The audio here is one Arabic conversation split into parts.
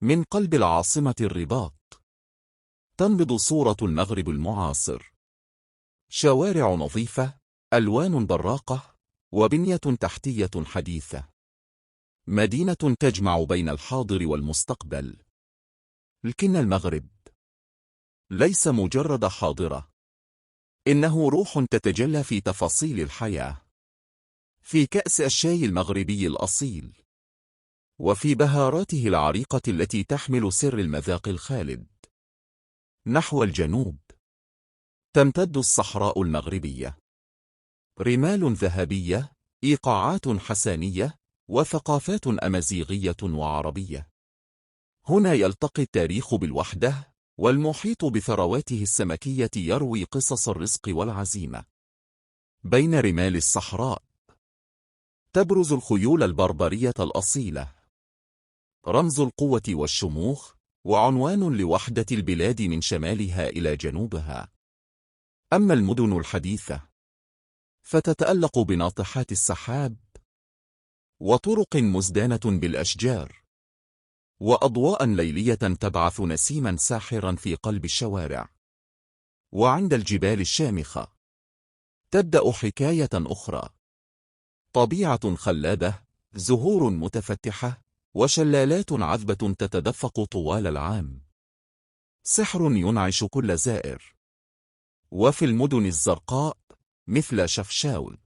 من قلب العاصمة الرباط تنبض صورة المغرب المعاصر. شوارع نظيفة، ألوان براقة، وبنية تحتية حديثة. مدينة تجمع بين الحاضر والمستقبل. لكن المغرب ليس مجرد حاضرة، إنه روح تتجلى في تفاصيل الحياة، في كأس الشاي المغربي الأصيل، وفي بهاراته العريقة التي تحمل سر المذاق الخالد. نحو الجنوب تمتد الصحراء المغربية، رمال ذهبية، إيقاعات حسانية، وثقافات أمازيغية وعربية. هنا يلتقي التاريخ بالوحدة، والمحيط بثرواته السمكية يروي قصص الرزق والعزيمة. بين رمال الصحراء تبرز الخيول البربرية الأصيلة، رمز القوة والشموخ، وعنوان لوحدة البلاد من شمالها إلى جنوبها. أما المدن الحديثة فتتألق بناطحات السحاب، وطرق مزدانة بالأشجار، وأضواء ليلية تبعث نسيما ساحرا في قلب الشوارع. وعند الجبال الشامخة تبدأ حكاية أخرى، طبيعة خلابة، زهور متفتحة، وشلالات عذبة تتدفق طوال العام. سحر ينعش كل زائر. وفي المدن الزرقاء مثل شفشاون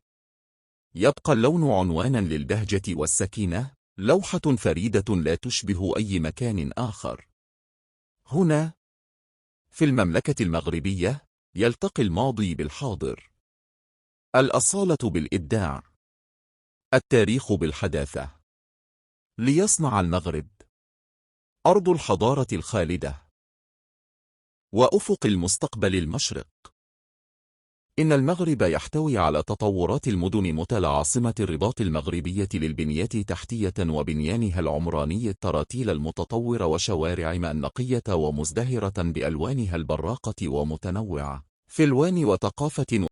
يبقى اللون عنوانا للبهجة والسكينة، لوحة فريدة لا تشبه أي مكان آخر. هنا في المملكة المغربية يلتقي الماضي بالحاضر، الأصالة بالإبداع، التاريخ بالحداثة، ليصنع المغرب أرض الحضارة الخالدة وأفق المستقبل المشرق. إن المغرب يحتوي على تطورات المدن مثل العاصمة الرباط المغربية للبنية تحتية وبنيانها العمراني التراتيل المتطور، وشوارع نقية ومزدهرة بألوانها البراقة ومتنوعة في الوان وثقافة